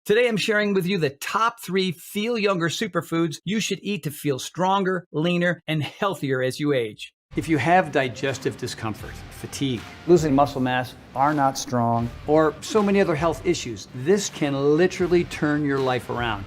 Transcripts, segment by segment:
Today, I'm sharing with you the top 3 Feel Younger superfoods you should eat to feel stronger, leaner, and healthier as you age. If you have digestive discomfort, fatigue, losing muscle mass, are not strong, or so many other health issues, this can literally turn your life around.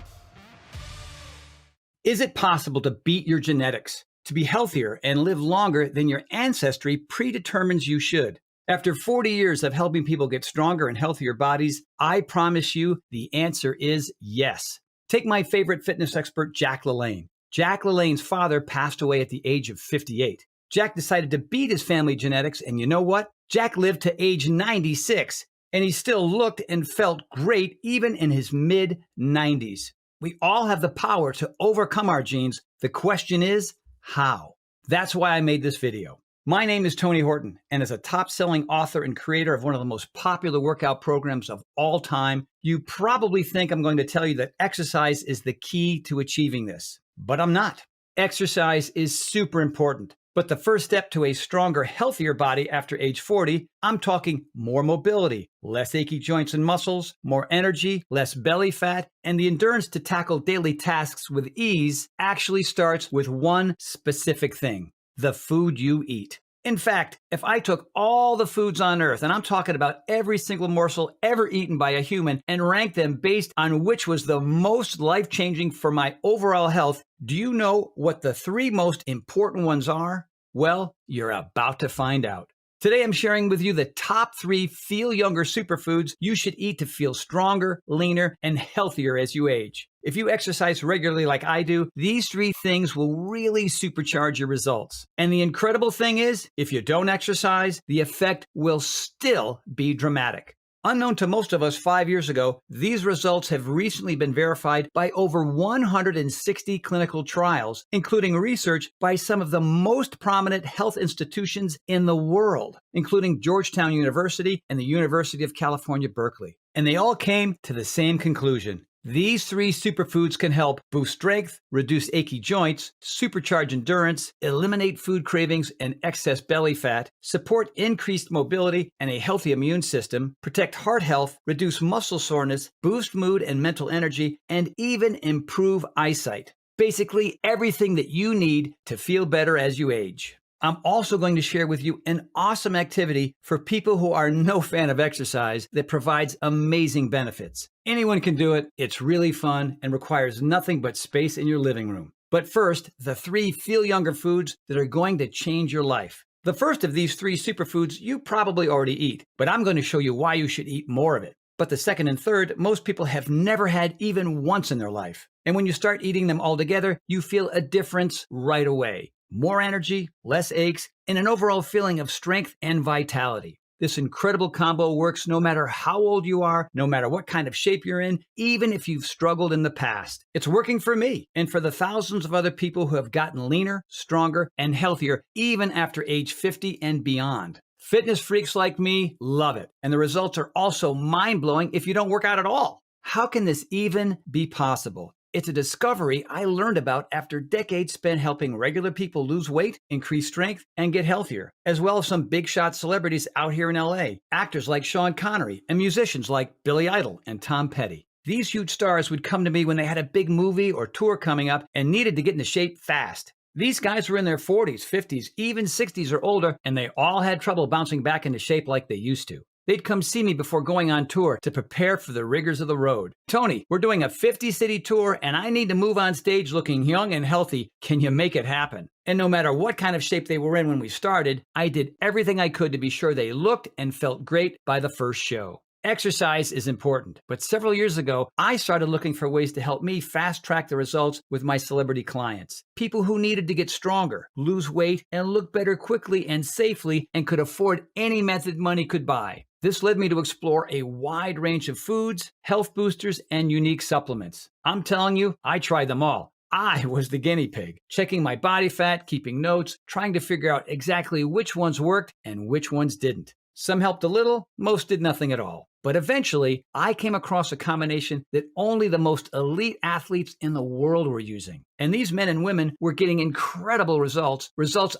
Is it possible to beat your genetics, to be healthier and live longer than your ancestry predetermines you should? After 40 years of helping people get stronger and healthier bodies, I promise you the answer is yes. Take my favorite fitness expert, Jack LaLanne. Jack LaLanne's father passed away at the age of 58. Jack decided to beat his family genetics, and you know what? Jack lived to age 96, and he still looked and felt great even in his mid-90s. We all have the power to overcome our genes. The question is, how? That's why I made this video. My name is Tony Horton, and as a top-selling author and creator of one of the most popular workout programs of all time, you probably think I'm going to tell you that exercise is the key to achieving this. But I'm not. Exercise is super important. But the first step to a stronger, healthier body after age 40, I'm talking more mobility, less achy joints and muscles, more energy, less belly fat, and the endurance to tackle daily tasks with ease actually starts with one specific thing: the food you eat. In fact, if I took all the foods on earth, and I'm talking about every single morsel ever eaten by a human, and ranked them based on which was the most life-changing for my overall health, do you know what the 3 most important ones are? Well, you're about to find out. Today, I'm sharing with you the top 3 Feel Younger superfoods you should eat to feel stronger, leaner, and healthier as you age. If you exercise regularly like I do, these 3 things will really supercharge your results. And the incredible thing is, if you don't exercise, the effect will still be dramatic. Unknown to most of us 5 years ago, these results have recently been verified by over 160 clinical trials, including research by some of the most prominent health institutions in the world, including Georgetown University and the University of California, Berkeley. And they all came to the same conclusion. These 3 superfoods can help boost strength, reduce achy joints, supercharge endurance, eliminate food cravings and excess belly fat, support increased mobility and a healthy immune system, protect heart health, reduce muscle soreness, boost mood and mental energy, and even improve eyesight. Basically, everything that you need to feel better as you age. I'm also going to share with you an awesome activity for people who are no fan of exercise that provides amazing benefits. Anyone can do it. It's really fun and requires nothing but space in your living room. But first, the 3 Feel Younger foods that are going to change your life. The first of these 3 superfoods you probably already eat, but I'm going to show you why you should eat more of it. But the second and third, most people have never had even once in their life. And when you start eating them all together, you feel a difference right away. More energy, less aches, and an overall feeling of strength and vitality. This incredible combo works no matter how old you are, no matter what kind of shape you're in, even if you've struggled in the past. It's working for me and for the thousands of other people who have gotten leaner, stronger, and healthier even after age 50 and beyond. Fitness freaks like me love it, and the results are also mind-blowing if you don't work out at all. How can this even be possible? It's a discovery I learned about after decades spent helping regular people lose weight, increase strength, and get healthier, as well as some big shot celebrities out here in LA, actors like Sean Connery, and musicians like Billy Idol and Tom Petty. These huge stars would come to me when they had a big movie or tour coming up and needed to get into shape fast. These guys were in their 40s, 50s, even 60s or older, and they all had trouble bouncing back into shape like they used to. They'd come see me before going on tour to prepare for the rigors of the road. Tony, we're doing a 50-city tour and I need to move on stage looking young and healthy. Can you make it happen? And no matter what kind of shape they were in when we started, I did everything I could to be sure they looked and felt great by the first show. Exercise is important, but several years ago, I started looking for ways to help me fast-track the results with my celebrity clients. People who needed to get stronger, lose weight, and look better quickly and safely and could afford any method money could buy. This led me to explore a wide range of foods, health boosters, and unique supplements. I'm telling you, I tried them all. I was the guinea pig, checking my body fat, keeping notes, trying to figure out exactly which ones worked and which ones didn't. Some helped a little, most did nothing at all. But eventually, I came across a combination that only the most elite athletes in the world were using. And these men and women were getting incredible results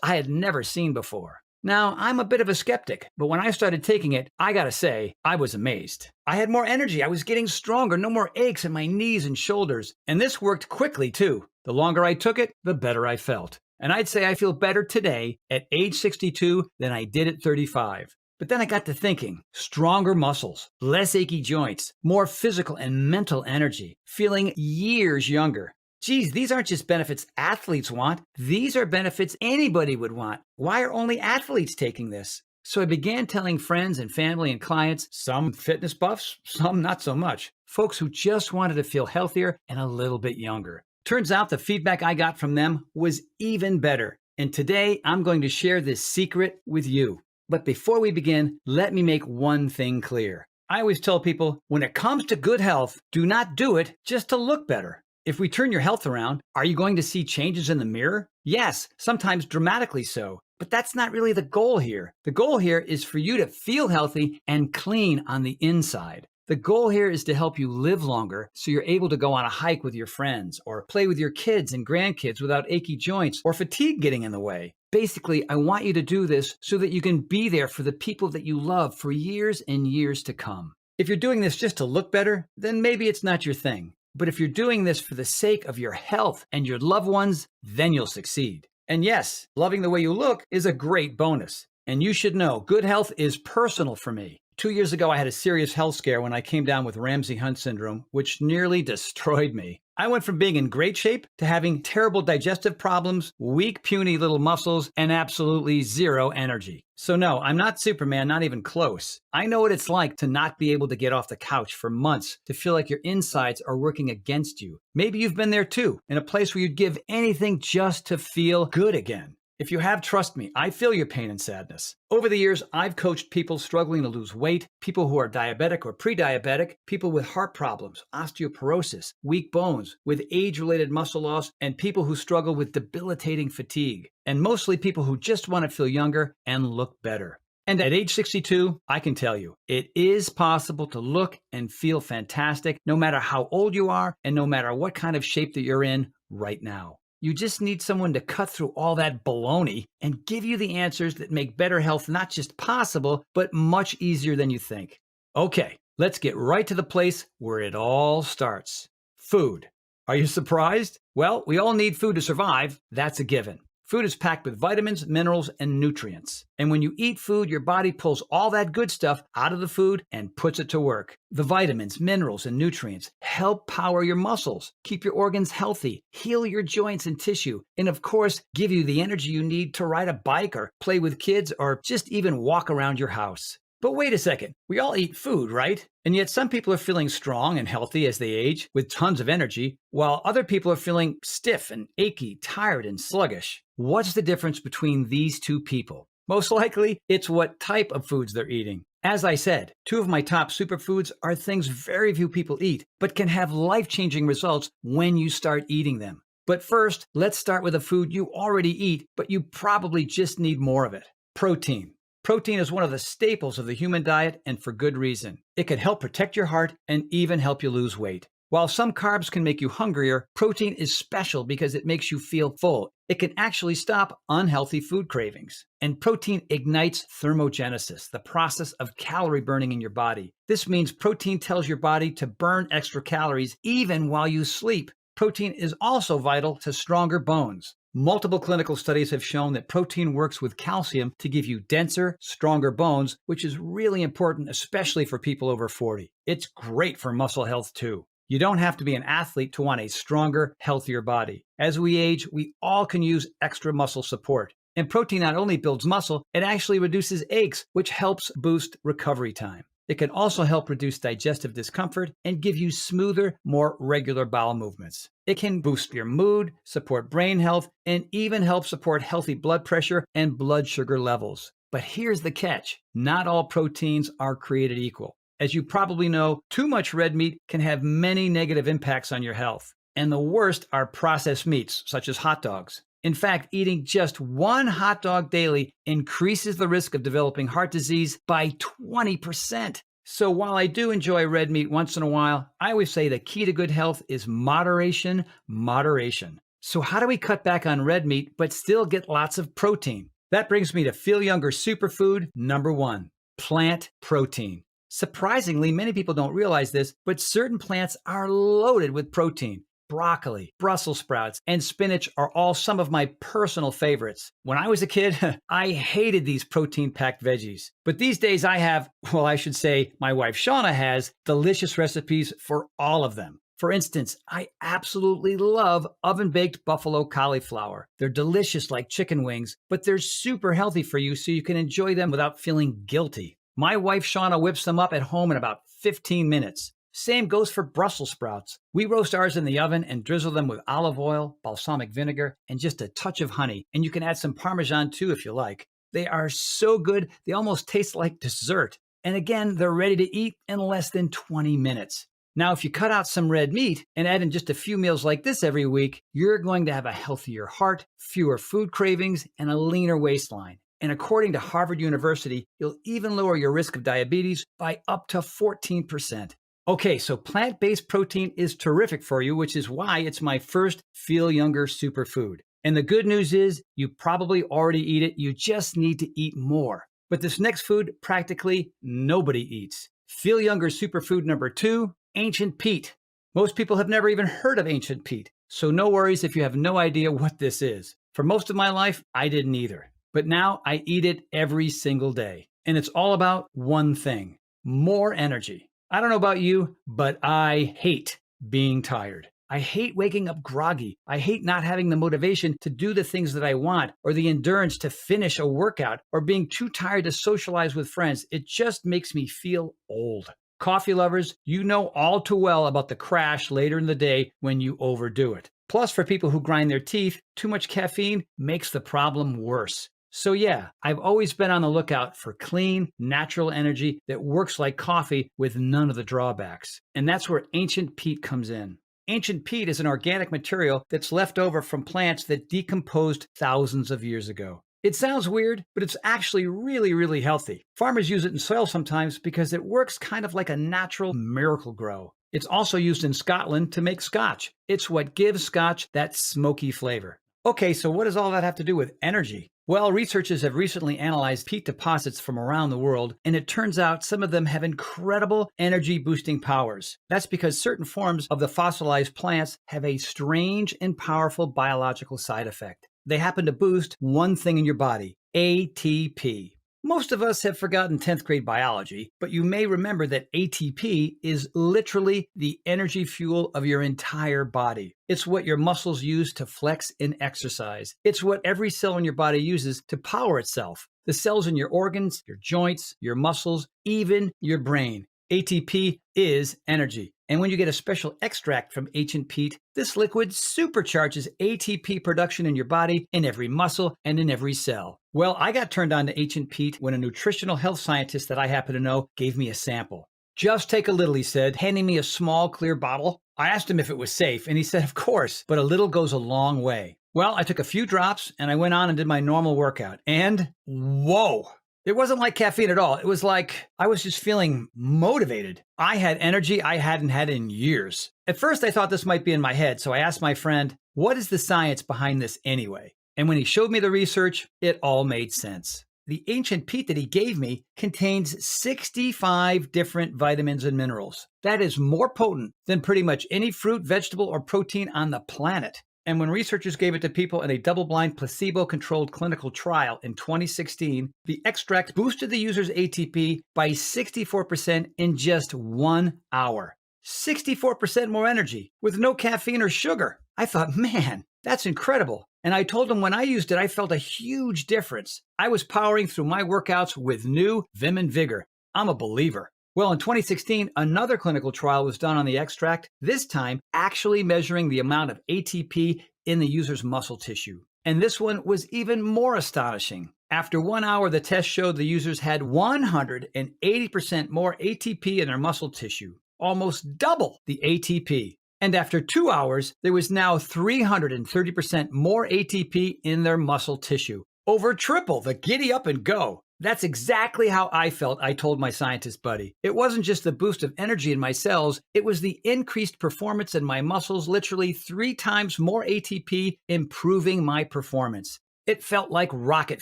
I had never seen before. Now, I'm a bit of a skeptic, but when I started taking it, I gotta say, I was amazed. I had more energy, I was getting stronger, no more aches in my knees and shoulders, and this worked quickly too. The longer I took it, the better I felt. And I'd say I feel better today at age 62 than I did at 35. But then I got to thinking, stronger muscles, less achy joints, more physical and mental energy, feeling years younger. Geez, these aren't just benefits athletes want. These are benefits anybody would want. Why are only athletes taking this? So I began telling friends and family and clients, some fitness buffs, some not so much, folks who just wanted to feel healthier and a little bit younger. Turns out the feedback I got from them was even better. And today I'm going to share this secret with you. But before we begin, let me make one thing clear. I always tell people, when it comes to good health, do not do it just to look better. If we turn your health around, are you going to see changes in the mirror? Yes, sometimes dramatically so. But that's not really the goal here. The goal here is for you to feel healthy and clean on the inside. The goal here is to help you live longer so you're able to go on a hike with your friends or play with your kids and grandkids without achy joints or fatigue getting in the way. Basically, I want you to do this so that you can be there for the people that you love for years and years to come. If you're doing this just to look better, then maybe it's not your thing. But if you're doing this for the sake of your health and your loved ones, then you'll succeed. And yes, loving the way you look is a great bonus. And you should know, good health is personal for me. 2 years ago, I had a serious health scare when I came down with Ramsay-Hunt syndrome, which nearly destroyed me. I went from being in great shape to having terrible digestive problems, weak, puny little muscles, and absolutely zero energy. So no, I'm not Superman, not even close. I know what it's like to not be able to get off the couch for months, to feel like your insides are working against you. Maybe you've been there too, in a place where you'd give anything just to feel good again. If you have, trust me, I feel your pain and sadness. Over the years, I've coached people struggling to lose weight, people who are diabetic or pre-diabetic, people with heart problems, osteoporosis, weak bones, with age-related muscle loss, and people who struggle with debilitating fatigue, and mostly people who just want to feel younger and look better. And at age 62, I can tell you, it is possible to look and feel fantastic no matter how old you are and no matter what kind of shape that you're in right now. You just need someone to cut through all that baloney and give you the answers that make better health not just possible, but much easier than you think. Okay, let's get right to the place where it all starts. Food. Are you surprised? Well, we all need food to survive. That's a given. Food is packed with vitamins, minerals, and nutrients. And when you eat food, your body pulls all that good stuff out of the food and puts it to work. The vitamins, minerals, and nutrients help power your muscles, keep your organs healthy, heal your joints and tissue, and of course, give you the energy you need to ride a bike or play with kids or just even walk around your house. But wait a second, we all eat food, right? And yet some people are feeling strong and healthy as they age with tons of energy, while other people are feeling stiff and achy, tired and sluggish. What's the difference between these two people? Most likely, it's what type of foods they're eating. As I said, two of my top superfoods are things very few people eat, but can have life-changing results when you start eating them. But first, let's start with a food you already eat, but you probably just need more of it. Protein. Protein is one of the staples of the human diet, and for good reason. It can help protect your heart and even help you lose weight. While some carbs can make you hungrier, protein is special because it makes you feel full. It can actually stop unhealthy food cravings. And protein ignites thermogenesis, the process of calorie burning in your body. This means protein tells your body to burn extra calories even while you sleep. Protein is also vital to stronger bones. Multiple clinical studies have shown that protein works with calcium to give you denser, stronger bones, which is really important, especially for people over 40. It's great for muscle health too. You don't have to be an athlete to want a stronger, healthier body. As we age, we all can use extra muscle support. And protein not only builds muscle, it actually reduces aches, which helps boost recovery time. It can also help reduce digestive discomfort and give you smoother, more regular bowel movements. It can boost your mood, support brain health, and even help support healthy blood pressure and blood sugar levels. But here's the catch. Not all proteins are created equal. As you probably know, too much red meat can have many negative impacts on your health. And the worst are processed meats, such as hot dogs. In fact, eating just one hot dog daily increases the risk of developing heart disease by 20%. So while I do enjoy red meat once in a while, I always say the key to good health is moderation, moderation. So how do we cut back on red meat but still get lots of protein? That brings me to Feel Younger Superfood number 1, plant protein. Surprisingly, many people don't realize this, but certain plants are loaded with protein. Broccoli, Brussels sprouts, and spinach are all some of my personal favorites. When I was a kid, I hated these protein-packed veggies. But these days I have, well, I should say my wife Shauna has delicious recipes for all of them. For instance, I absolutely love oven-baked buffalo cauliflower. They're delicious like chicken wings, but they're super healthy for you so you can enjoy them without feeling guilty. My wife Shauna whips them up at home in about 15 minutes. Same goes for Brussels sprouts. We roast ours in the oven and drizzle them with olive oil, balsamic vinegar, and just a touch of honey. And you can add some Parmesan too if you like. They are so good, they almost taste like dessert. And again, they're ready to eat in less than 20 minutes. Now, if you cut out some red meat and add in just a few meals like this every week, you're going to have a healthier heart, fewer food cravings, and a leaner waistline. And according to Harvard University, you'll even lower your risk of diabetes by up to 14%. Okay, so plant-based protein is terrific for you, which is why it's my first Feel Younger superfood. And the good news is you probably already eat it, you just need to eat more. But this next food, practically nobody eats. Feel Younger superfood number 2, ancient peat. Most people have never even heard of ancient peat, so no worries if you have no idea what this is. For most of my life, I didn't either. But now I eat it every single day. And it's all about one thing: more energy. I don't know about you, but I hate being tired. I hate waking up groggy. I hate not having the motivation to do the things that I want, or the endurance to finish a workout, or being too tired to socialize with friends. It just makes me feel old. Coffee lovers, you know all too well about the crash later in the day when you overdo it. Plus, for people who grind their teeth, too much caffeine makes the problem worse. So yeah, I've always been on the lookout for clean, natural energy that works like coffee with none of the drawbacks. And that's where ancient peat comes in. Ancient peat is an organic material that's left over from plants that decomposed thousands of years ago. It sounds weird, but it's actually really healthy. Farmers use it in soil sometimes because it works kind of like a natural miracle grow. It's also used in Scotland to make scotch. It's what gives scotch that smoky flavor. Okay, so what does all that have to do with energy? Well, researchers have recently analyzed peat deposits from around the world, and it turns out some of them have incredible energy-boosting powers. That's because certain forms of the fossilized plants have a strange and powerful biological side effect. They happen to boost one thing in your body: ATP. Most of us have forgotten 10th grade biology, but you may remember that ATP is literally the energy fuel of your entire body. It's what your muscles use to flex and exercise. It's what every cell in your body uses to power itself. The cells in your organs, your joints, your muscles, even your brain. ATP is energy. And when you get a special extract from ancient peat, this liquid supercharges ATP production in your body, in every muscle, and in every cell. Well, I got turned on to ancient peat when a nutritional health scientist that I happen to know gave me a sample. "Just take a little," he said, handing me a small clear bottle. I asked him if it was safe, and he said, "Of course, but a little goes a long way." Well, I took a few drops, and I went on and did my normal workout. And whoa! It wasn't like caffeine at all. It was like I was just feeling motivated. I had energy I hadn't had in years. At first, I thought this might be in my head, so I asked my friend, "What is the science behind this anyway?" And when he showed me the research, it all made sense. The ancient peat that he gave me contains 65 different vitamins and minerals. That is more potent than pretty much any fruit, vegetable, or protein on the planet. And when researchers gave it to people in a double-blind, placebo-controlled clinical trial in 2016, the extract boosted the user's ATP by 64% in just 1 hour. 64% more energy with no caffeine or sugar. I thought, man, that's incredible. And I told him when I used it, I felt a huge difference. I was powering through my workouts with new vim and vigor. I'm a believer. Well, in 2016, another clinical trial was done on the extract, this time actually measuring the amount of ATP in the user's muscle tissue. And this one was even more astonishing. After 1 hour, the test showed the users had 180% more ATP in their muscle tissue, almost double the ATP. And after 2 hours, there was now 330% more ATP in their muscle tissue, over triple the giddy up and go. That's exactly how I felt, I told my scientist buddy. It wasn't just the boost of energy in my cells, it was the increased performance in my muscles, literally 3 times more ATP, improving my performance. It felt like rocket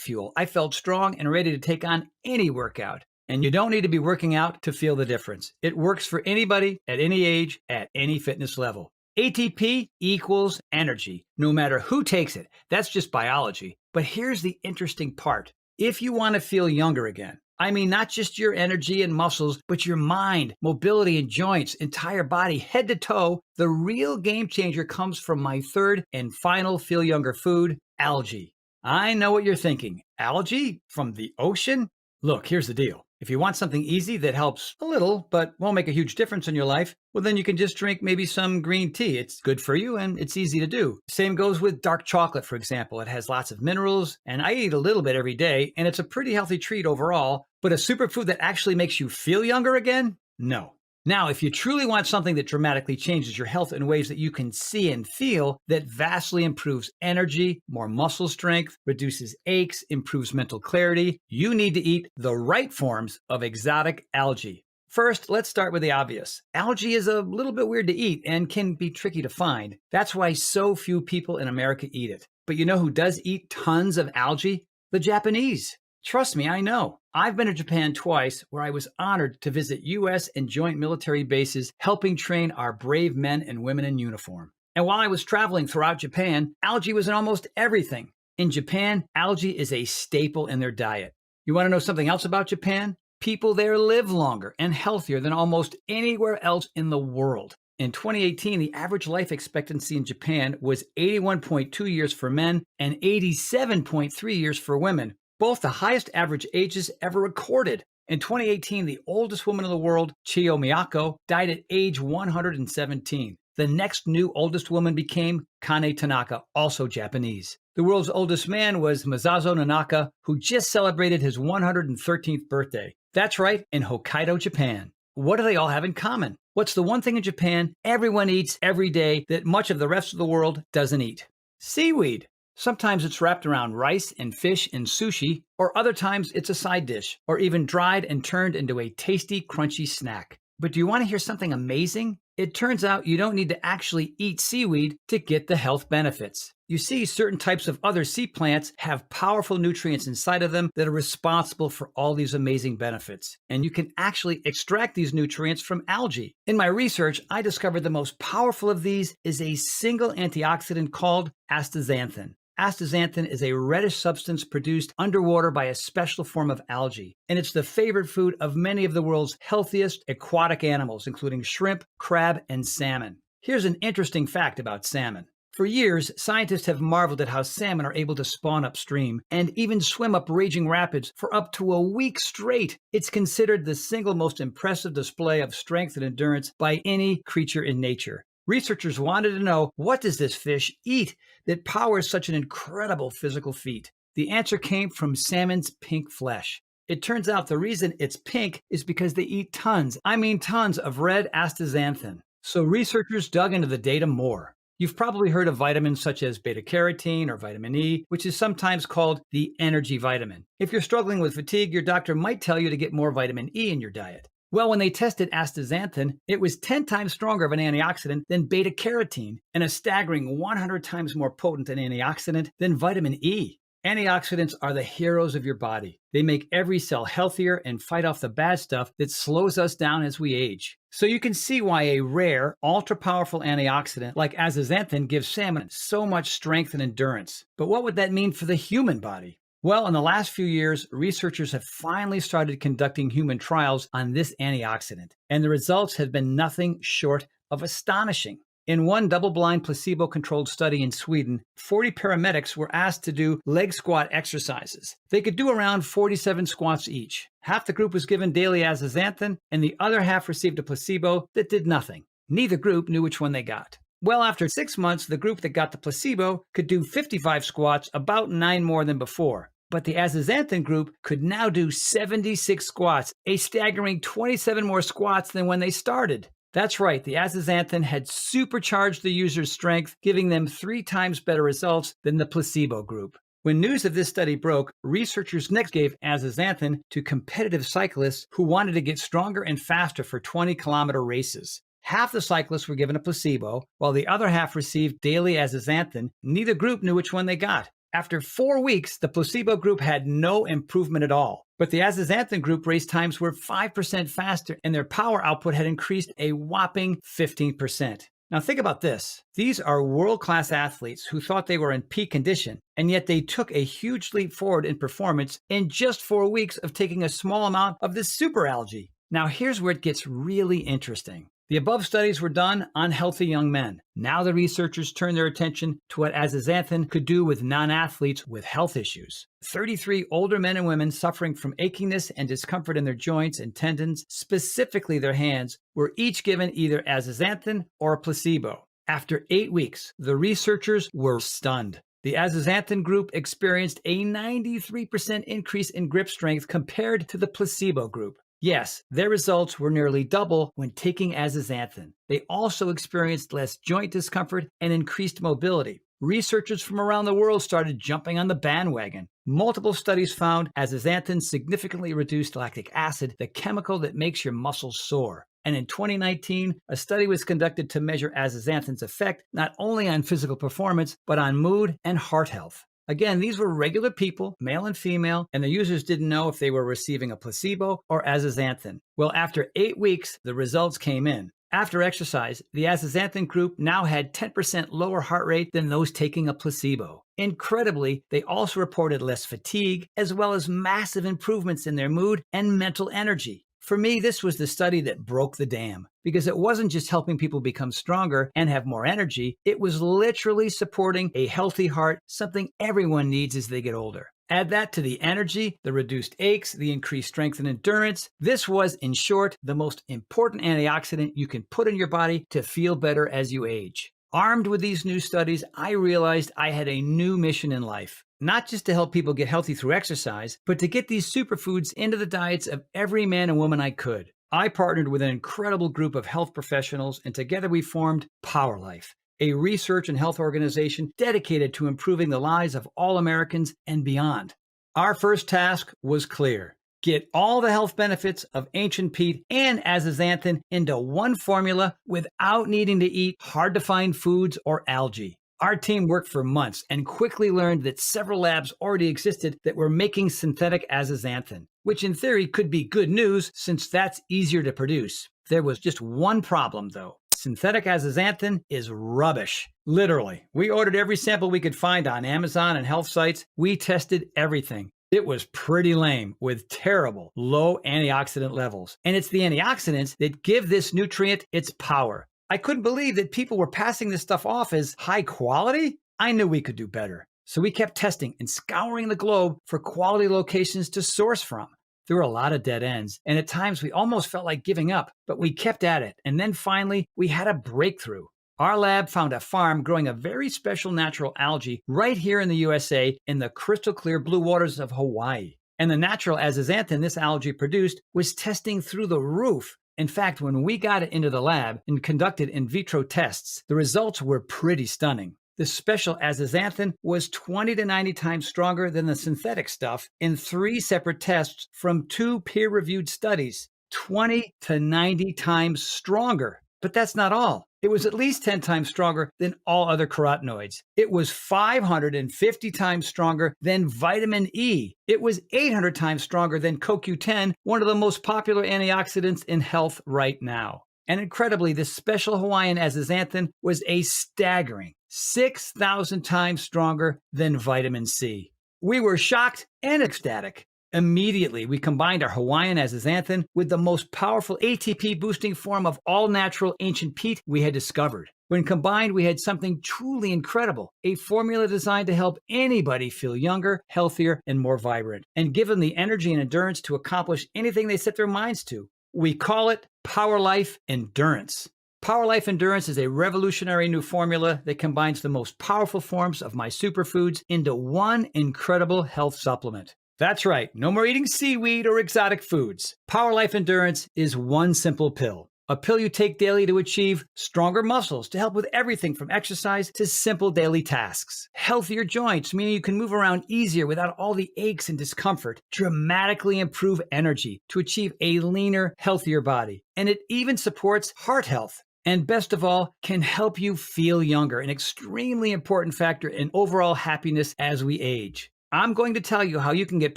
fuel. I felt strong and ready to take on any workout. And you don't need to be working out to feel the difference. It works for anybody at any age, at any fitness level. ATP equals energy, no matter who takes it. That's just biology. But here's the interesting part. If you want to feel younger again, I mean, not just your energy and muscles, but your mind, mobility and joints, entire body, head to toe, the real game changer comes from my third and final feel younger food, algae. I know what you're thinking. Algae from the ocean? Look, here's the deal. If you want something easy that helps a little, but won't make a huge difference in your life, well, then you can just drink maybe some green tea. It's good for you and it's easy to do. Same goes with dark chocolate, for example. It has lots of minerals, and I eat a little bit every day, and it's a pretty healthy treat overall. But a superfood that actually makes you feel younger again? No. Now, if you truly want something that dramatically changes your health in ways that you can see and feel, that vastly improves energy, more muscle strength, reduces aches, improves mental clarity, you need to eat the right forms of exotic algae. First, let's start with the obvious. Algae is a little bit weird to eat and can be tricky to find. That's why so few people in America eat it. But you know who does eat tons of algae? The Japanese. Trust me, I know. I've been to Japan twice, where I was honored to visit U.S. and joint military bases, helping train our brave men and women in uniform. And while I was traveling throughout Japan, algae was in almost everything. In Japan, algae is a staple in their diet. You want to know something else about Japan? People there live longer and healthier than almost anywhere else in the world. In 2018, the average life expectancy in Japan was 81.2 years for men and 87.3 years for women, both the highest average ages ever recorded. In 2018, the oldest woman in the world, Chiyo Miyako, died at age 117. The next new oldest woman became Kane Tanaka, also Japanese. The world's oldest man was Masazo Nanaka, who just celebrated his 113th birthday. That's right, in Hokkaido, Japan. What do they all have in common? What's the one thing in Japan everyone eats every day that much of the rest of the world doesn't eat? Seaweed. Sometimes it's wrapped around rice and fish and sushi, or other times it's a side dish, or even dried and turned into a tasty, crunchy snack. But do you want to hear something amazing? It turns out you don't need to actually eat seaweed to get the health benefits. You see, certain types of other sea plants have powerful nutrients inside of them that are responsible for all these amazing benefits. And you can actually extract these nutrients from algae. In my research, I discovered the most powerful of these is a single antioxidant called astaxanthin. Astaxanthin is a reddish substance produced underwater by a special form of algae, and it's the favorite food of many of the world's healthiest aquatic animals, including shrimp, crab, and salmon. Here's an interesting fact about salmon. For years, scientists have marveled at how salmon are able to spawn upstream and even swim up raging rapids for up to a week straight. It's considered the single most impressive display of strength and endurance by any creature in nature. Researchers wanted to know, what does this fish eat that powers such an incredible physical feat? The answer came from salmon's pink flesh. It turns out the reason it's pink is because they eat tons of red astaxanthin. So researchers dug into the data more. You've probably heard of vitamins such as beta-carotene or vitamin E, which is sometimes called the energy vitamin. If you're struggling with fatigue, your doctor might tell you to get more vitamin E in your diet. Well, when they tested astaxanthin, it was 10 times stronger of an antioxidant than beta-carotene and a staggering 100 times more potent an antioxidant than vitamin E. Antioxidants are the heroes of your body. They make every cell healthier and fight off the bad stuff that slows us down as we age. So you can see why a rare, ultra-powerful antioxidant like astaxanthin gives salmon so much strength and endurance. But what would that mean for the human body? Well, in the last few years, researchers have finally started conducting human trials on this antioxidant, and the results have been nothing short of astonishing. In one double-blind placebo-controlled study in Sweden, 40 paramedics were asked to do leg squat exercises. They could do around 47 squats each. Half the group was given daily astaxanthin, and the other half received a placebo that did nothing. Neither group knew which one they got. Well, after 6 months, the group that got the placebo could do 55 squats, about 9 more than before. But the astaxanthin group could now do 76 squats, a staggering 27 more squats than when they started. That's right, the astaxanthin had supercharged the user's strength, giving them 3 times better results than the placebo group. When news of this study broke, researchers next gave astaxanthin to competitive cyclists who wanted to get stronger and faster for 20-kilometer races. Half the cyclists were given a placebo, while the other half received daily astaxanthin. Neither group knew which one they got. After 4 weeks, the placebo group had no improvement at all. But the astaxanthin group race times were 5% faster, and their power output had increased a whopping 15%. Now think about this. These are world-class athletes who thought they were in peak condition, and yet they took a huge leap forward in performance in just 4 weeks of taking a small amount of this super algae. Now here's where it gets really interesting. The above studies were done on healthy young men. Now the researchers turn their attention to what astaxanthin could do with non-athletes with health issues. 33 older men and women suffering from achiness and discomfort in their joints and tendons, specifically their hands, were each given either astaxanthin or a placebo. After 8 weeks, the researchers were stunned. The astaxanthin group experienced a 93% increase in grip strength compared to the placebo group. Yes, their results were nearly double when taking astaxanthin. They also experienced less joint discomfort and increased mobility. Researchers from around the world started jumping on the bandwagon. Multiple studies found astaxanthin significantly reduced lactic acid, the chemical that makes your muscles sore. And in 2019, a study was conducted to measure astaxanthin's effect not only on physical performance, but on mood and heart health. Again, these were regular people, male and female, and the users didn't know if they were receiving a placebo or astaxanthin. Well, after 8 weeks, the results came in. After exercise, the astaxanthin group now had 10% lower heart rate than those taking a placebo. Incredibly, they also reported less fatigue, as well as massive improvements in their mood and mental energy. For me, this was the study that broke the dam, because it wasn't just helping people become stronger and have more energy, it was literally supporting a healthy heart, something everyone needs as they get older. Add that to the energy, the reduced aches, the increased strength and endurance. This was, in short, the most important antioxidant you can put in your body to feel better as you age. Armed with these new studies, I realized I had a new mission in life. Not just to help people get healthy through exercise, but to get these superfoods into the diets of every man and woman I could. I partnered with an incredible group of health professionals, and together we formed Power Life, a research and health organization dedicated to improving the lives of all Americans and beyond. Our first task was clear. Get all the health benefits of ancient peat and astaxanthin into one formula without needing to eat hard-to-find foods or algae. Our team worked for months and quickly learned that several labs already existed that were making synthetic astaxanthin, which in theory could be good news since that's easier to produce. There was just one problem though. Synthetic astaxanthin is rubbish. Literally. We ordered every sample we could find on Amazon and health sites. We tested everything. It was pretty lame with terrible low antioxidant levels. And it's the antioxidants that give this nutrient its power. I couldn't believe that people were passing this stuff off as high quality. I knew we could do better. So we kept testing and scouring the globe for quality locations to source from. There were a lot of dead ends, and at times we almost felt like giving up, but we kept at it. And then finally, we had a breakthrough. Our lab found a farm growing a very special natural algae right here in the USA in the crystal clear blue waters of Hawaii. And the natural astaxanthin this algae produced was testing through the roof. In fact, when we got it into the lab and conducted in vitro tests, the results were pretty stunning. The special astaxanthin was 20 to 90 times stronger than the synthetic stuff in 3 separate tests from 2 peer-reviewed studies. 20 to 90 times stronger. But that's not all. It was at least 10 times stronger than all other carotenoids. It was 550 times stronger than vitamin E. It was 800 times stronger than CoQ10, one of the most popular antioxidants in health right now. And incredibly, this special Hawaiian astaxanthin was a staggering 6,000 times stronger than vitamin C. We were shocked and ecstatic. Immediately, we combined our Hawaiian astaxanthin with the most powerful ATP-boosting form of all-natural ancient peat we had discovered. When combined, we had something truly incredible, a formula designed to help anybody feel younger, healthier, and more vibrant, and give them the energy and endurance to accomplish anything they set their minds to. We call it Power Life Endurance. Power Life Endurance is a revolutionary new formula that combines the most powerful forms of my superfoods into one incredible health supplement. That's right, no more eating seaweed or exotic foods. Power Life Endurance is one simple pill. A pill you take daily to achieve stronger muscles to help with everything from exercise to simple daily tasks. Healthier joints, meaning you can move around easier without all the aches and discomfort. Dramatically improve energy to achieve a leaner, healthier body. And it even supports heart health. and best of all, can help you feel younger, an extremely important factor in overall happiness as we age. I'm going to tell you how you can get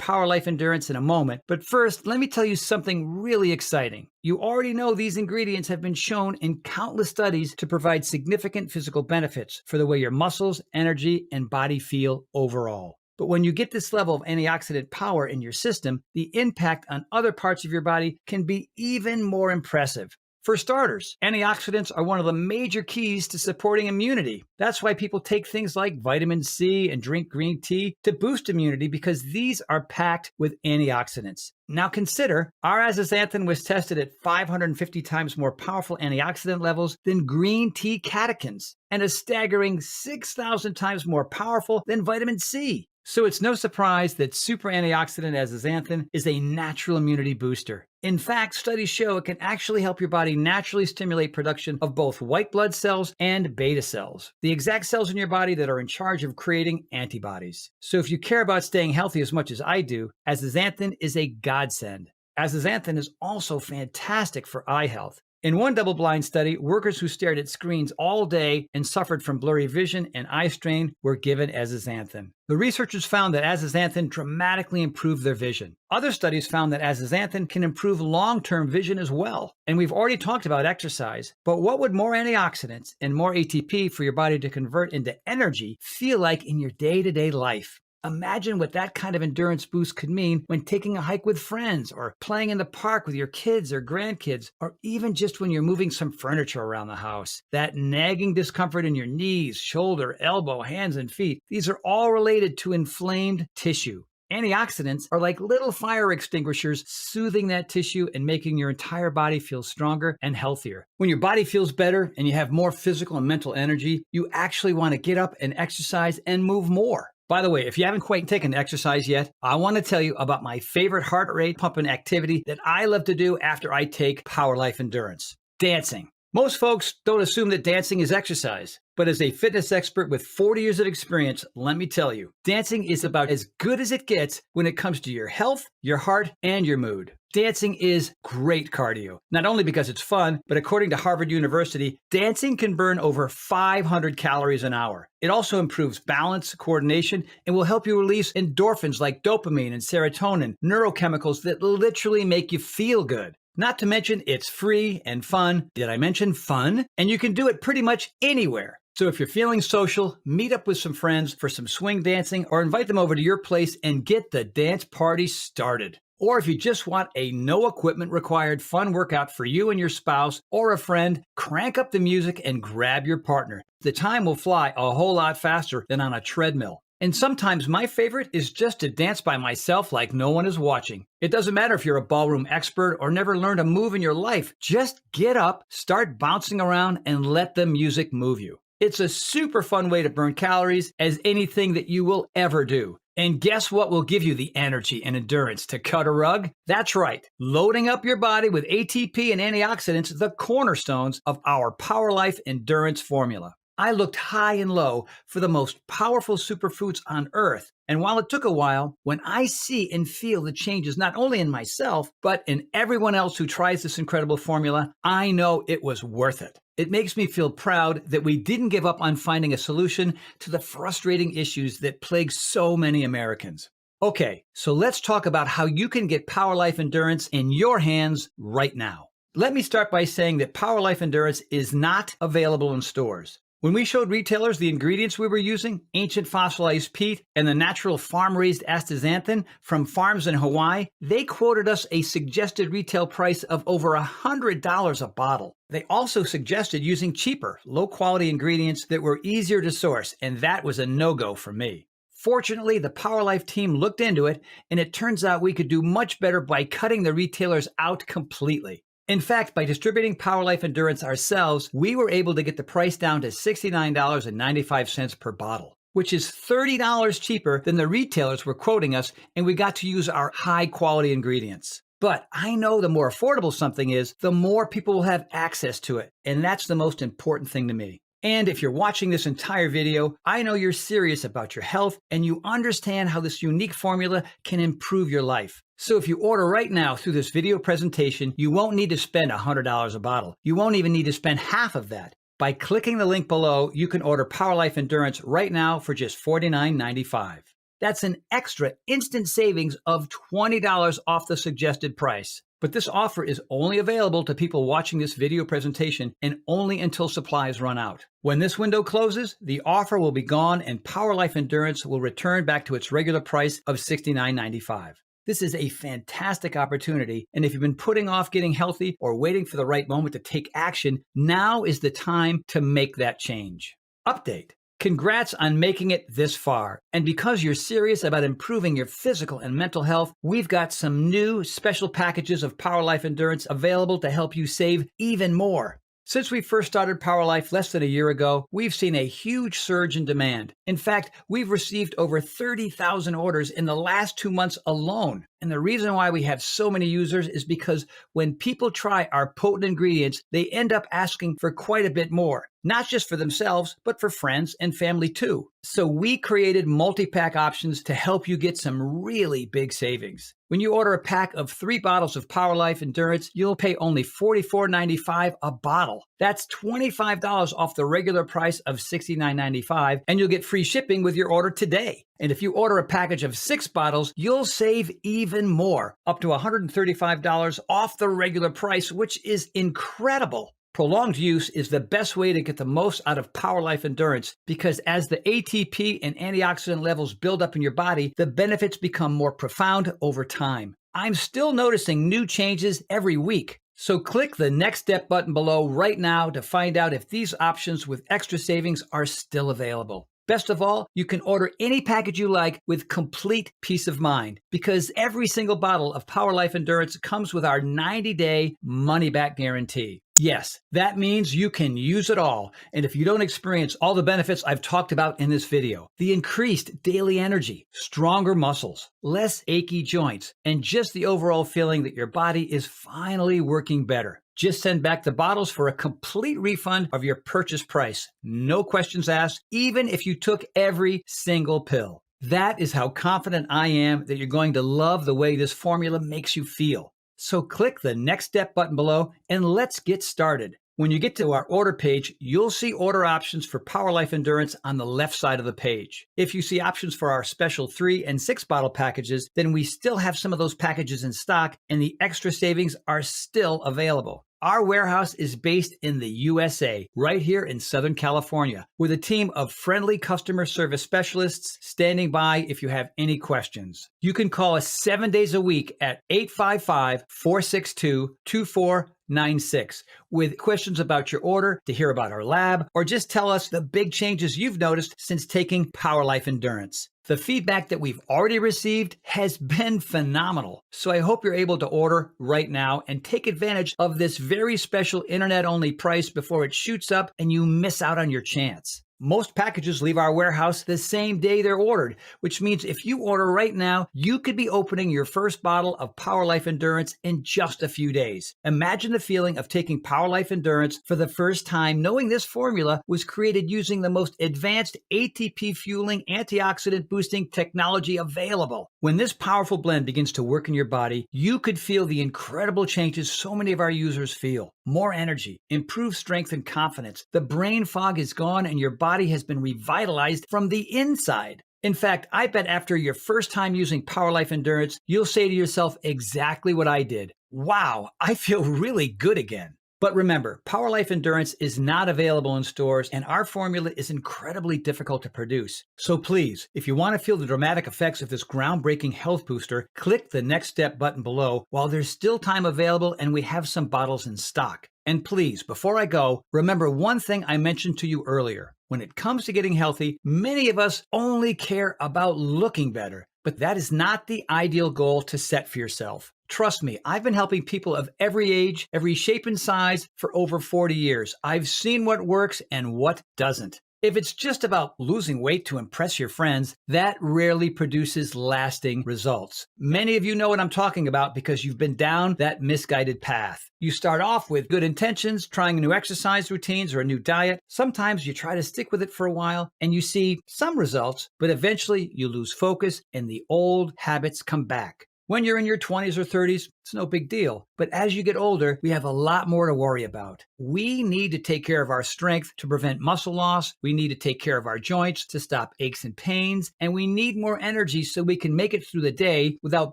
Power Life Endurance in a moment, but first, let me tell you something really exciting. You already know these ingredients have been shown in countless studies to provide significant physical benefits for the way your muscles, energy, and body feel overall. But when you get this level of antioxidant power in your system, the impact on other parts of your body can be even more impressive. For starters, antioxidants are one of the major keys to supporting immunity. That's why people take things like vitamin C and drink green tea to boost immunity, because these are packed with antioxidants. Now consider, our azathioprine was tested at 550 times more powerful antioxidant levels than green tea catechins, and a staggering 6,000 times more powerful than vitamin C. So it's no surprise that super antioxidant azathioprine is a natural immunity booster. In fact, studies show it can actually help your body naturally stimulate production of both white blood cells and beta cells, the exact cells in your body that are in charge of creating antibodies. So if you care about staying healthy as much as I do, azathioprine is a godsend. Azathioprine is also fantastic for eye health. In one double-blind study, workers who stared at screens all day and suffered from blurry vision and eye strain were given azathioprine. The researchers found that azathioprine dramatically improved their vision. Other studies found that azathioprine can improve long-term vision as well. And we've already talked about exercise, but what would more antioxidants and more ATP for your body to convert into energy feel like in your day-to-day life? Imagine what that kind of endurance boost could mean when taking a hike with friends, or playing in the park with your kids or grandkids, or even just when you're moving some furniture around the house. That nagging discomfort in your knees, shoulder, elbow, hands, and feet, these are all related to inflamed tissue. Antioxidants are like little fire extinguishers, soothing that tissue and making your entire body feel stronger and healthier. When your body feels better and you have more physical and mental energy, you actually want to get up and exercise and move more. By the way, if you haven't quite taken exercise yet, I want to tell you about my favorite heart rate pumping activity that I love to do after I take Power Life Endurance: dancing. Most folks don't assume that dancing is exercise, but as a fitness expert with 40 years of experience, let me tell you, dancing is about as good as it gets when it comes to your health, your heart, and your mood. Dancing is great cardio, not only because it's fun, but according to Harvard University, dancing can burn over 500 calories an hour. It also improves balance, coordination, and will help you release endorphins like dopamine and serotonin, neurochemicals that literally make you feel good. Not to mention, it's free and fun. Did I mention fun? And you can do it pretty much anywhere. So if you're feeling social, meet up with some friends for some swing dancing, or invite them over to your place and get the dance party started. Or if you just want a no equipment required fun workout for you and your spouse or a friend, crank up the music and grab your partner. The time will fly a whole lot faster than on a treadmill. And sometimes my favorite is just to dance by myself like no one is watching. It doesn't matter if you're a ballroom expert or never learned a move in your life. Just get up, start bouncing around, and let the music move you. It's a super fun way to burn calories as anything that you will ever do. And guess what will give you the energy and endurance to cut a rug? That's right, loading up your body with ATP and antioxidants, the cornerstones of our Power Life Endurance formula. I looked high and low for the most powerful superfoods on earth. And while it took a while, when I see and feel the changes not only in myself, but in everyone else who tries this incredible formula, I know it was worth it. It makes me feel proud that we didn't give up on finding a solution to the frustrating issues that plague so many Americans. Okay, so let's talk about how you can get Power Life Endurance in your hands right now. Let me start by saying that Power Life Endurance is not available in stores. When we showed retailers the ingredients we were using, ancient fossilized peat and the natural farm-raised astaxanthin from farms in Hawaii, they quoted us a suggested retail price of over $100 a bottle. They also suggested using cheaper, low-quality ingredients that were easier to source, and that was a no-go for me. Fortunately, the Power Life team looked into it, and it turns out we could do much better by cutting the retailers out completely. In fact, by distributing Power Life Endurance ourselves, we were able to get the price down to $69.95 per bottle, which is $30 cheaper than the retailers were quoting us, and we got to use our high-quality ingredients. But I know the more affordable something is, the more people will have access to it, and that's the most important thing to me. And if you're watching this entire video, I know you're serious about your health and you understand how this unique formula can improve your life. So if you order right now through this video presentation, you won't need to spend $100 a bottle. You won't even need to spend half of that. By clicking the link below, you can order Power Life Endurance right now for just $49.95. That's an extra instant savings of $20 off the suggested price. But this offer is only available to people watching this video presentation and only until supplies run out. When this window closes, the offer will be gone and Power Life Endurance will return back to its regular price of $69.95. This is a fantastic opportunity, and if you've been putting off getting healthy or waiting for the right moment to take action, now is the time to make that change. Update. Congrats on making it this far. And because you're serious about improving your physical and mental health, we've got some new special packages of Power Life Endurance available to help you save even more. Since we first started Power Life less than a year ago, we've seen a huge surge in demand. In fact, we've received over 30,000 orders in the last 2 months alone. And the reason why we have so many users is because when people try our potent ingredients, they end up asking for quite a bit more, not just for themselves, but for friends and family too. So we created multi-pack options to help you get some really big savings. When you order a pack of 3 bottles of Power Life Endurance, you'll pay only $44.95 a bottle. That's $25 off the regular price of $69.95, and you'll get free shipping with your order today. And if you order a package of 6 bottles, you'll save even more, up to $135 off the regular price, which is incredible. Prolonged use is the best way to get the most out of Power Life Endurance because as the ATP and antioxidant levels build up in your body, the benefits become more profound over time. I'm still noticing new changes every week. So click the Next Step button below right now to find out if these options with extra savings are still available. Best of all, you can order any package you like with complete peace of mind because every single bottle of Power Life Endurance comes with our 90-day money-back guarantee. Yes, that means you can use it all. And if you don't experience all the benefits I've talked about in this video, the increased daily energy, stronger muscles, less achy joints, and just the overall feeling that your body is finally working better, just send back the bottles for a complete refund of your purchase price. No questions asked, even if you took every single pill. That is how confident I am that you're going to love the way this formula makes you feel. So click the Next Step button below and let's get started. When you get to our order page, you'll see order options for Power Life Endurance on the left side of the page. If you see options for our special 3 and 6 bottle packages, then we still have some of those packages in stock and the extra savings are still available. Our warehouse is based in the USA, right here in Southern California, with a team of friendly customer service specialists standing by if you have any questions. You can call us 7 days a week at 855-462-2496 with questions about your order, to hear about our lab, or just tell us the big changes you've noticed since taking Power Life Endurance. The feedback that we've already received has been phenomenal. So I hope you're able to order right now and take advantage of this very special internet-only price before it shoots up and you miss out on your chance. Most packages leave our warehouse the same day they're ordered, which means if you order right now, you could be opening your first bottle of Power Life Endurance in just a few days. Imagine the feeling of taking Power Life Endurance for the first time, knowing this formula was created using the most advanced ATP fueling antioxidant boosting technology available. When this powerful blend begins to work in your body, you could feel the incredible changes so many of our users feel. More energy, improved strength and confidence. The brain fog is gone and your body has been revitalized from the inside. In fact, I bet after your first time using Power Life Endurance, you'll say to yourself exactly what I did. Wow, I feel really good again. But remember, Power Life Endurance is not available in stores and our formula is incredibly difficult to produce. So please, if you want to feel the dramatic effects of this groundbreaking health booster, click the Next Step button below while there's still time available and we have some bottles in stock. And please, before I go, remember one thing I mentioned to you earlier. When it comes to getting healthy, many of us only care about looking better, but that is not the ideal goal to set for yourself. Trust me, I've been helping people of every age, every shape and size for over 40 years. I've seen what works and what doesn't. If it's just about losing weight to impress your friends, that rarely produces lasting results. Many of you know what I'm talking about because you've been down that misguided path. You start off with good intentions, trying new exercise routines or a new diet. Sometimes you try to stick with it for a while and you see some results, but eventually you lose focus and the old habits come back. When you're in your 20s or 30s, it's no big deal. But as you get older, we have a lot more to worry about. We need to take care of our strength to prevent muscle loss. We need to take care of our joints to stop aches and pains. And we need more energy so we can make it through the day without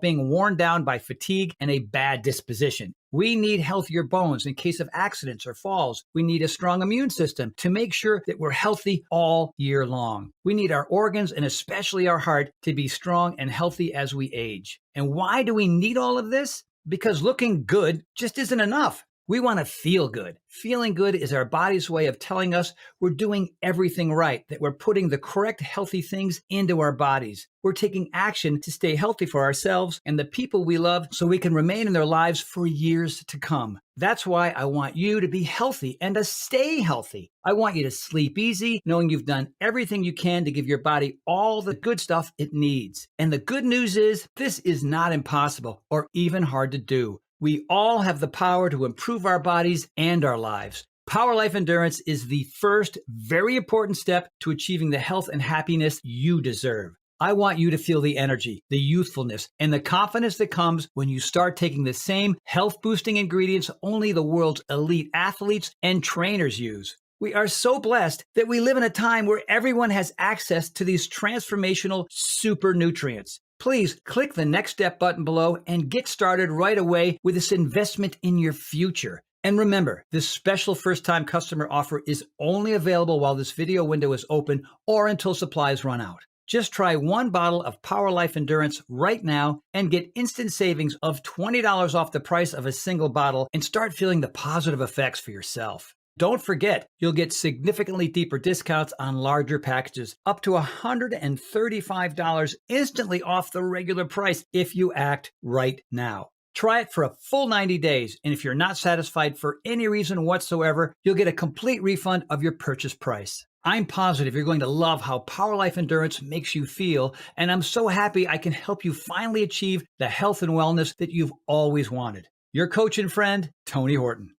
being worn down by fatigue and a bad disposition. We need healthier bones in case of accidents or falls. We need a strong immune system to make sure that we're healthy all year long. We need our organs and especially our heart to be strong and healthy as we age. And why do we need all of this? Because looking good just isn't enough. We want to feel good. Feeling good is our body's way of telling us we're doing everything right, that we're putting the correct healthy things into our bodies. We're taking action to stay healthy for ourselves and the people we love so we can remain in their lives for years to come. That's why I want you to be healthy and to stay healthy. I want you to sleep easy, knowing you've done everything you can to give your body all the good stuff it needs. And the good news is, this is not impossible or even hard to do. We all have the power to improve our bodies and our lives. Power Life Endurance is the first very important step to achieving the health and happiness you deserve. I want you to feel the energy, the youthfulness, and the confidence that comes when you start taking the same health-boosting ingredients only the world's elite athletes and trainers use. We are so blessed that we live in a time where everyone has access to these transformational super nutrients. Please click the Next Step button below and get started right away with this investment in your future. And remember, this special first-time customer offer is only available while this video window is open or until supplies run out. Just try one bottle of Power Life Endurance right now and get instant savings of $20 off the price of a single bottle and start feeling the positive effects for yourself. Don't forget, you'll get significantly deeper discounts on larger packages, up to $135 instantly off the regular price if you act right now. Try it for a full 90 days, and if you're not satisfied for any reason whatsoever, you'll get a complete refund of your purchase price. I'm positive you're going to love how Power Life Endurance makes you feel, and I'm so happy I can help you finally achieve the health and wellness that you've always wanted. Your coach and friend, Tony Horton.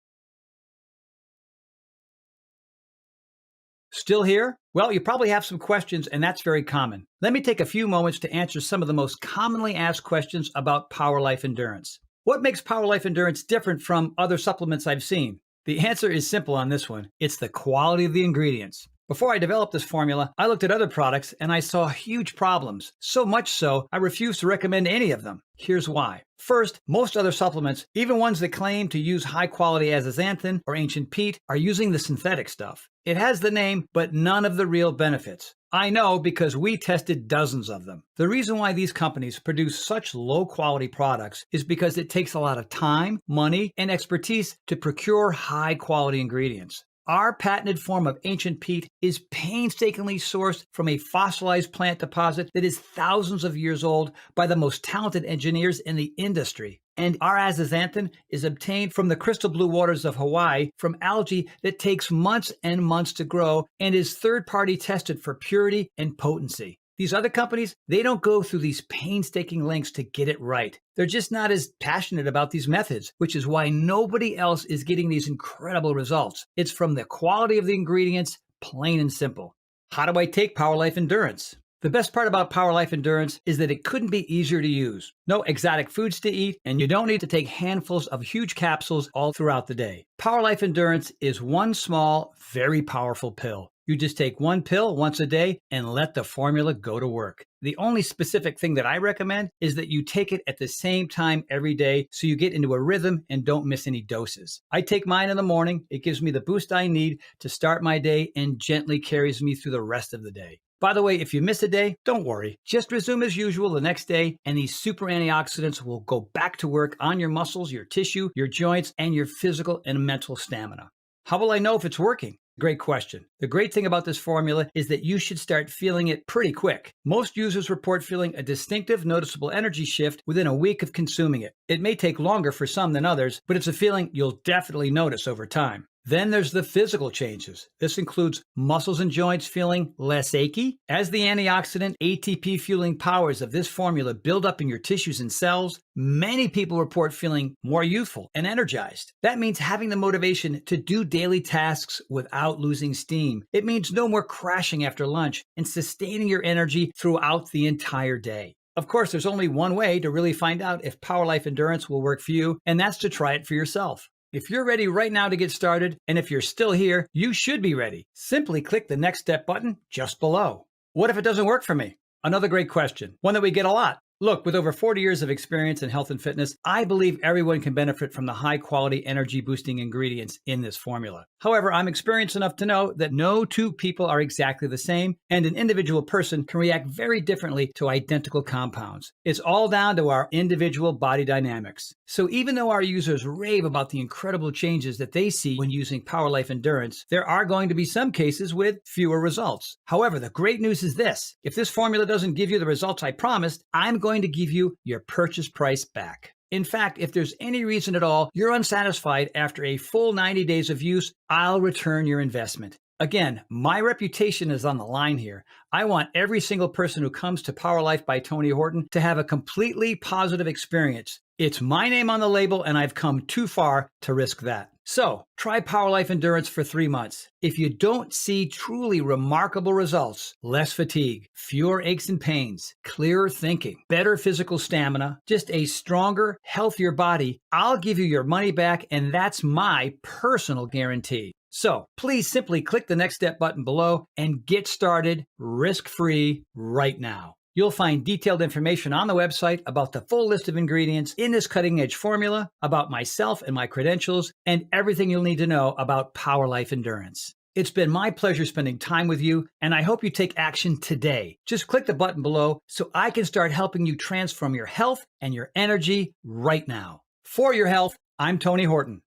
Still here? Well, you probably have some questions, and that's very common. Let me take a few moments to answer some of the most commonly asked questions about Power Life Endurance. What makes Power Life Endurance different from other supplements I've seen? The answer is simple on this one. It's the quality of the ingredients. Before I developed this formula, I looked at other products and I saw huge problems. So much so, I refuse to recommend any of them. Here's why. First, most other supplements, even ones that claim to use high-quality azathioprine or ancient peat, are using the synthetic stuff. It has the name, but none of the real benefits. I know because we tested dozens of them. The reason why these companies produce such low-quality products is because it takes a lot of time, money, and expertise to procure high-quality ingredients. Our patented form of ancient peat is painstakingly sourced from a fossilized plant deposit that is thousands of years old by the most talented engineers in the industry. And our azathioprine is obtained from the crystal blue waters of Hawaii from algae that takes months and months to grow and is third-party tested for purity and potency. These other companies, they don't go through these painstaking lengths to get it right. They're just not as passionate about these methods, which is why nobody else is getting these incredible results. It's from the quality of the ingredients, plain and simple. How do I take Power Life Endurance? The best part about Power Life Endurance is that it couldn't be easier to use. No exotic foods to eat, and you don't need to take handfuls of huge capsules all throughout the day. Power Life Endurance is one small, very powerful pill. You just take one pill once a day and let the formula go to work. The only specific thing that I recommend is that you take it at the same time every day so you get into a rhythm and don't miss any doses. I take mine in the morning. It gives me the boost I need to start my day and gently carries me through the rest of the day. By the way, if you miss a day, don't worry. Just resume as usual the next day, and these super antioxidants will go back to work on your muscles, your tissue, your joints, and your physical and mental stamina. How will I know if it's working? Great question. The great thing about this formula is that you should start feeling it pretty quick. Most users report feeling a distinctive, noticeable energy shift within a week of consuming it. It may take longer for some than others, but it's a feeling you'll definitely notice over time. Then there's the physical changes. This includes muscles and joints feeling less achy. As the antioxidant ATP fueling powers of this formula build up in your tissues and cells, many people report feeling more youthful and energized. That means having the motivation to do daily tasks without losing steam. It means no more crashing after lunch and sustaining your energy throughout the entire day. Of course, there's only one way to really find out if PowerLife Endurance will work for you, and that's to try it for yourself. If you're ready right now to get started, and if you're still here, you should be ready. Simply click the Next Step button just below. What if it doesn't work for me? Another great question, one that we get a lot. Look, with over 40 years of experience in health and fitness, I believe everyone can benefit from the high-quality energy-boosting ingredients in this formula. However, I'm experienced enough to know that no two people are exactly the same, and an individual person can react very differently to identical compounds. It's all down to our individual body dynamics. So even though our users rave about the incredible changes that they see when using PowerLife Endurance, there are going to be some cases with fewer results. However, the great news is this. If this formula doesn't give you the results I promised, I'm going to give you your purchase price back. In fact, if there's any reason at all you're unsatisfied after a full 90 days of use, I'll return your investment. Again, my reputation is on the line here. I want every single person who comes to PowerLife by Tony Horton to have a completely positive experience. It's my name on the label, and I've come too far to risk that. So, try PowerLife Endurance for 3 months. If you don't see truly remarkable results, less fatigue, fewer aches and pains, clearer thinking, better physical stamina, just a stronger, healthier body, I'll give you your money back, and that's my personal guarantee. So, please simply click the Next Step button below and get started risk-free right now. You'll find detailed information on the website about the full list of ingredients in this cutting-edge formula, about myself and my credentials, and everything you'll need to know about PowerLife Endurance. It's been my pleasure spending time with you, and I hope you take action today. Just click the button below so I can start helping you transform your health and your energy right now. For your health, I'm Tony Horton.